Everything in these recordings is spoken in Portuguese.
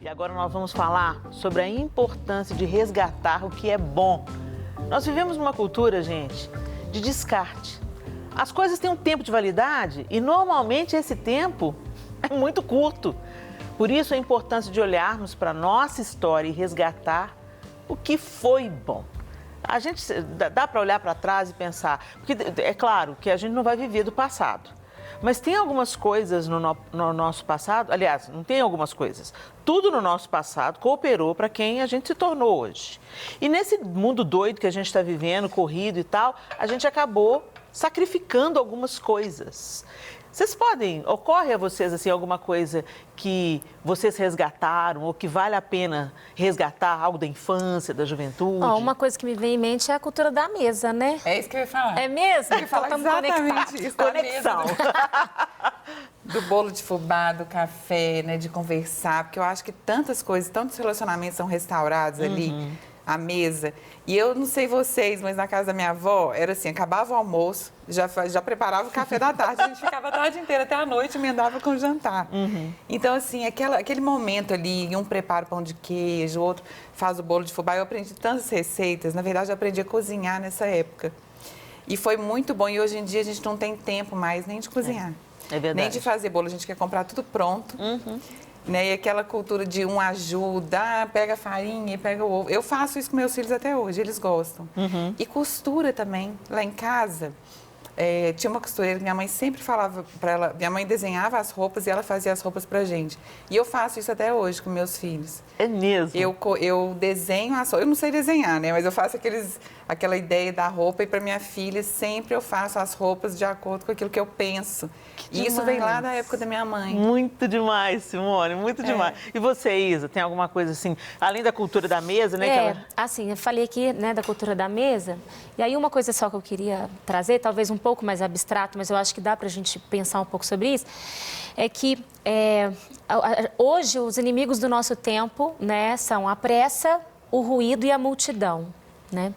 E agora nós vamos falar sobre a importância de resgatar o que é bom. Nós vivemos numa cultura, gente, de descarte. As coisas têm um tempo de validade e normalmente esse tempo é muito curto. Por isso a importância de olharmos para a nossa história e resgatar o que foi bom. A gente dá para olhar para trás e pensar, porque é claro que a gente não vai viver do passado. Mas tem algumas coisas no nosso passado, aliás, não tem algumas coisas. Tudo no nosso passado cooperou para quem a gente se tornou hoje. E nesse mundo doido que a gente está vivendo, corrido e tal, a gente acabou sacrificando algumas coisas. Ocorre a vocês assim, alguma coisa que vocês resgataram ou que vale a pena resgatar, algo da infância, da juventude? Uma coisa que me vem em mente é a cultura da mesa, né? É isso que eu ia falar. É mesmo? Eu ia falar exatamente isso. Conexão. Do bolo de fubá, do café, né, de conversar, porque eu acho que tantas coisas, tantos relacionamentos são restaurados ali, à mesa. E eu não sei vocês, mas na casa da minha avó, era assim, acabava o almoço, já preparava o café da tarde, a gente ficava a tarde inteira, até a noite, emendava com o jantar. Então, assim, aquele momento ali, um prepara o pão de queijo, o outro faz o bolo de fubá. Eu aprendi tantas receitas, na verdade, eu aprendi a cozinhar nessa época. E foi muito bom, e hoje em dia a gente não tem tempo mais nem de cozinhar. É verdade. Nem de fazer bolo, a gente quer comprar tudo pronto. Né? E aquela cultura de um ajuda, pega a farinha e pega o ovo. Eu faço isso com meus filhos até hoje, eles gostam. E costura também. Lá em casa, tinha uma costureira que minha mãe sempre falava para ela, minha mãe desenhava as roupas e ela fazia as roupas pra gente. E eu faço isso até hoje com meus filhos. É mesmo? Eu desenho as roupas, eu não sei desenhar, né? Mas eu faço aquela ideia da roupa e para minha filha sempre eu faço as roupas de acordo com aquilo que eu penso. E isso vem lá da época da minha mãe. Muito demais, Simone, muito demais. E você, Isa, tem alguma coisa assim, além da cultura da mesa, né? Assim, eu falei aqui, né, da cultura da mesa, e aí uma coisa só que eu queria trazer, talvez um pouco mais abstrato, mas eu acho que dá pra gente pensar um pouco sobre isso, é que hoje os inimigos do nosso tempo, né, são a pressa, o ruído e a multidão, né?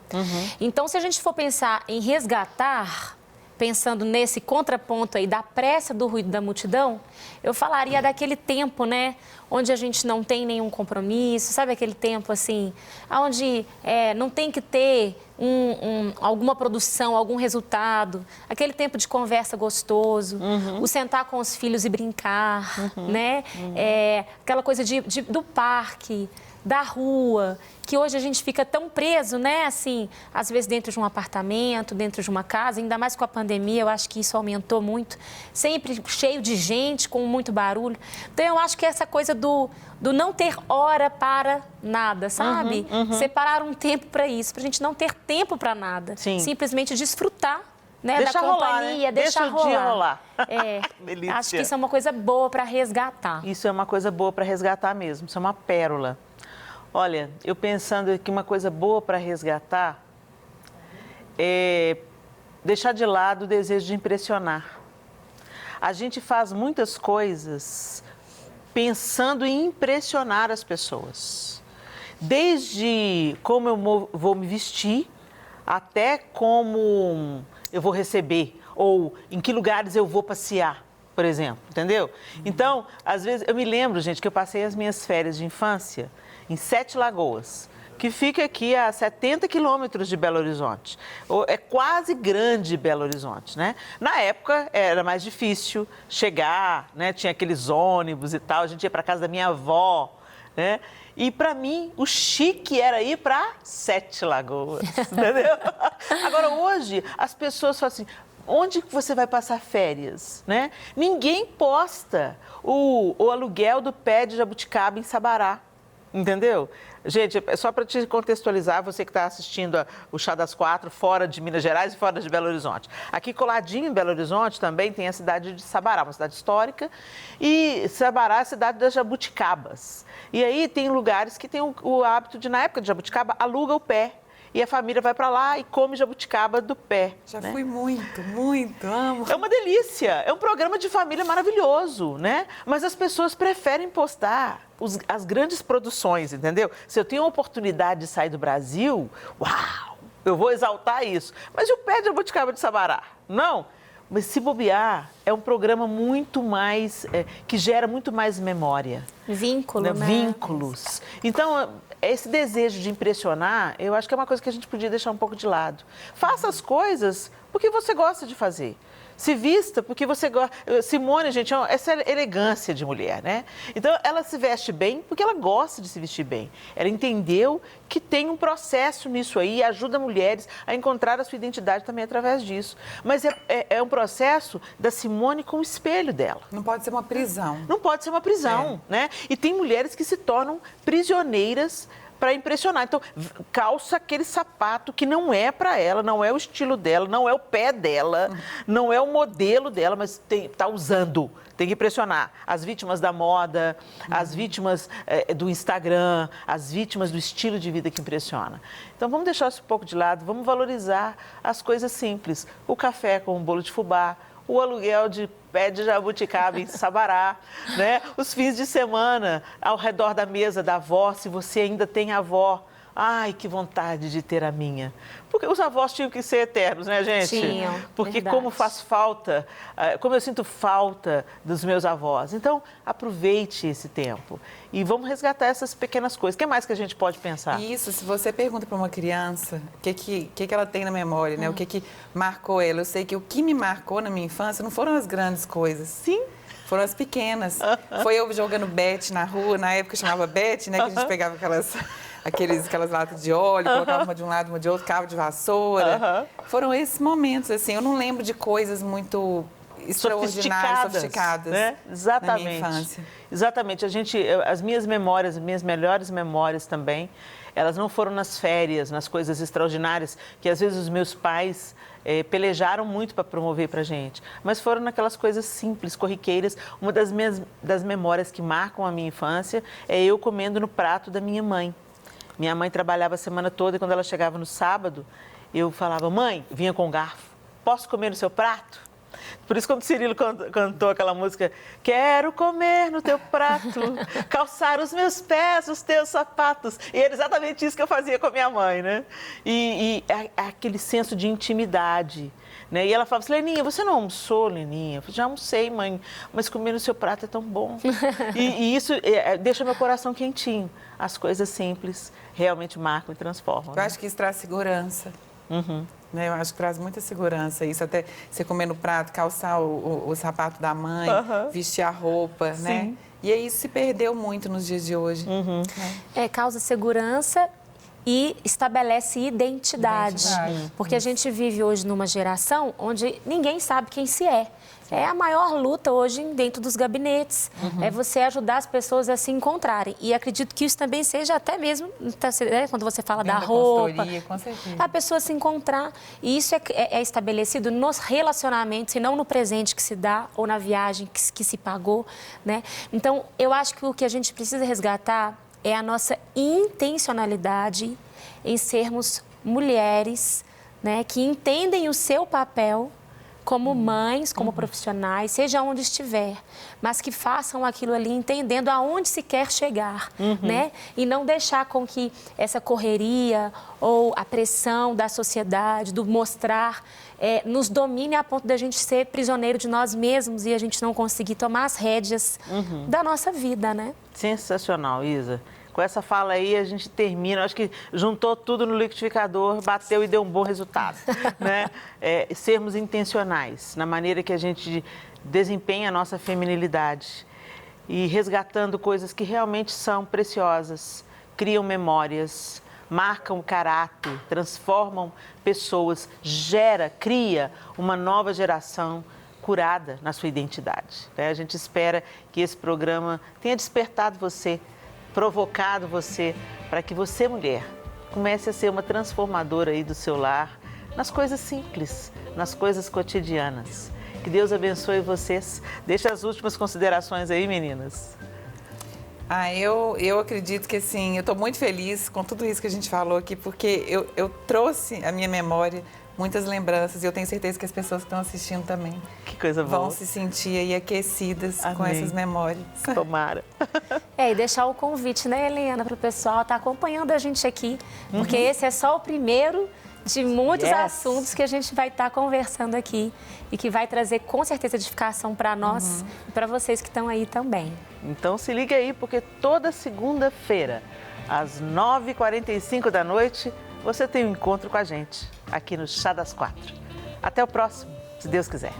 Então, se a gente for pensar em resgatar, pensando nesse contraponto aí da pressa, do ruído, da multidão, eu falaria daquele tempo, né, onde a gente não tem nenhum compromisso, sabe aquele tempo assim, onde não tem que ter alguma produção, algum resultado, aquele tempo de conversa gostoso, o sentar com os filhos e brincar, né, aquela coisa do parque, da rua, que hoje a gente fica tão preso, né, assim, às vezes dentro de um apartamento, dentro de uma casa, ainda mais com a pandemia, eu acho que isso aumentou muito, sempre cheio de gente, com muito barulho. Então, eu acho que essa coisa do não ter hora para nada, sabe? Separar um tempo para isso, para a gente não ter tempo para nada. Sim. Simplesmente desfrutar, né, deixa da companhia, rolar, né? Deixa o dia rolar. Delícia. Acho que isso é uma coisa boa para resgatar. Isso é uma coisa boa para resgatar mesmo, isso é uma pérola. Olha, eu pensando que uma coisa boa para resgatar é deixar de lado o desejo de impressionar. A gente faz muitas coisas pensando em impressionar as pessoas. Desde como eu vou me vestir, até como eu vou receber, ou em que lugares eu vou passear, por exemplo, entendeu? Então, às vezes, eu me lembro, gente, que eu passei as minhas férias de infância em Sete Lagoas, que fica aqui a 70 quilômetros de Belo Horizonte. É quase grande Belo Horizonte, né? Na época era mais difícil chegar, né? Tinha aqueles ônibus e tal, a gente ia para casa da minha avó, né? E para mim, o chique era ir para Sete Lagoas, entendeu? Agora, hoje, as pessoas falam assim, onde que você vai passar férias, né? Ninguém posta o aluguel do pé de jabuticaba em Sabará. Entendeu? Gente, só para te contextualizar, você que está assistindo o Chá das Quatro, fora de Minas Gerais e fora de Belo Horizonte. Aqui coladinho em Belo Horizonte também tem a cidade de Sabará, uma cidade histórica, e Sabará é a cidade das jabuticabas. E aí tem lugares que tem o hábito de, na época de jabuticaba, aluga o pé. E a família vai para lá e come jabuticaba do pé. Já fui muito, amo. É uma delícia, é um programa de família maravilhoso, né? Mas as pessoas preferem postar as grandes produções, entendeu? Se eu tenho a oportunidade de sair do Brasil, uau, eu vou exaltar isso. Mas e o pé de jabuticaba de Sabará? Não. Mas se bobear, é um programa muito mais, que gera muito mais memória. Vínculo, né? Vínculos. Então, esse desejo de impressionar, eu acho que é uma coisa que a gente podia deixar um pouco de lado. Faça as coisas porque você gosta de fazer. Se vista porque você gosta. Simone, gente, essa é elegância de mulher, né? Então, ela se veste bem porque ela gosta de se vestir bem. Ela entendeu que tem um processo nisso aí e ajuda mulheres a encontrar a sua identidade também através disso. Mas é um processo da Simone com o espelho dela. Não pode ser uma prisão. Não pode ser uma prisão, né? E tem mulheres que se tornam prisioneiras para impressionar. Então, calça aquele sapato que não é para ela, não é o estilo dela, não é o pé dela, não é o modelo dela, mas está usando. Tem que impressionar as vítimas da moda, as vítimas do Instagram, as vítimas do estilo de vida que impressiona. Então, vamos deixar isso um pouco de lado, vamos valorizar as coisas simples. O café com um bolo de fubá, o aluguel de pé de jabuticaba em Sabará, né? Os fins de semana ao redor da mesa da avó, se você ainda tem avó. Ai, que vontade de ter a minha. Porque os avós tinham que ser eternos, né, gente? Tinham, porque verdade. como faz falta, como eu sinto falta dos meus avós. Então, aproveite esse tempo e vamos resgatar essas pequenas coisas. O que mais que a gente pode pensar? Isso, se você pergunta para uma criança o que ela tem na memória, né? O que marcou ela. Eu sei que o que me marcou na minha infância não foram as grandes coisas. Sim. Foram as pequenas. Foi eu jogando bete na rua, na época chamava bete, né? Que a gente pegava aquelas latas de óleo, colocava uma de um lado, uma de outro, cabo de vassoura. Foram esses momentos, assim. Eu não lembro de coisas muito extraordinárias, sofisticadas, né? Exatamente. Na minha infância. Exatamente. As minhas memórias, as minhas melhores memórias também, elas não foram nas férias, nas coisas extraordinárias que às vezes os meus pais pelejaram muito para promover para a gente, mas foram naquelas coisas simples, corriqueiras. Uma das memórias que marcam a minha infância é eu comendo no prato da minha mãe. Minha mãe trabalhava a semana toda e quando ela chegava no sábado, eu falava, mãe, vinha com garfo, posso comer no seu prato? Por isso, quando o Cirilo cantou aquela música, quero comer no teu prato, calçar os meus pés, os teus sapatos. E era exatamente isso que eu fazia com a minha mãe, né? E aquele senso de intimidade, né? E ela falava assim, Leninha, você não almoçou, Leninha? Eu falei, já almocei, mãe, mas comer no seu prato é tão bom. E isso deixa meu coração quentinho. As coisas simples realmente marcam e transformam. Eu acho que isso traz segurança. Né? Eu acho que traz muita segurança isso, até você comer no prato, calçar o sapato da mãe, vestir a roupa, né? E aí isso se perdeu muito nos dias de hoje. Né? Causa segurança e estabelece identidade. Porque a gente vive hoje numa geração onde ninguém sabe quem se é. É a maior luta hoje dentro dos gabinetes. É você ajudar as pessoas a se encontrarem. E acredito que isso também seja até mesmo, né, quando você fala da roupa, com certeza. a pessoa se encontrar. E isso é estabelecido nos relacionamentos e não no presente que se dá ou na viagem que se pagou, né? Então, eu acho que o que a gente precisa resgatar é a nossa intencionalidade em sermos mulheres, né, que entendem o seu papel como mães, como profissionais, seja onde estiver, mas que façam aquilo ali entendendo aonde se quer chegar, né? E não deixar com que essa correria ou a pressão da sociedade, do mostrar, nos domine a ponto de a gente ser prisioneiro de nós mesmos e a gente não conseguir tomar as rédeas da nossa vida, né? Sensacional, Isa. Com essa fala aí, a gente termina. Acho que juntou tudo no liquidificador, bateu e deu um bom resultado. Né? Sermos intencionais na maneira que a gente desempenha a nossa feminilidade e resgatando coisas que realmente são preciosas, criam memórias, marcam caráter, transformam pessoas, cria uma nova geração curada na sua identidade. Né? A gente espera que esse programa tenha despertado você, provocado você, para que você, mulher, comece a ser uma transformadora aí do seu lar, nas coisas simples, nas coisas cotidianas. Que Deus abençoe vocês. Deixa as últimas considerações aí, meninas. Eu acredito que, assim, eu estou muito feliz com tudo isso que a gente falou aqui, porque eu trouxe à minha memória muitas lembranças e eu tenho certeza que as pessoas que estão assistindo também que coisa boa. Vão se sentir aí aquecidas com essas memórias. Tomara. E deixar o convite, né, Helena, para o pessoal estar acompanhando a gente aqui, porque esse é só o primeiro de muitos Yes. assuntos que a gente vai estar conversando aqui e que vai trazer com certeza edificação para nós e para vocês que estão aí também. Então se liga aí, porque toda segunda-feira, às 9h45 da noite, você tem um encontro com a gente aqui no Chá das 4. Até o próximo, se Deus quiser.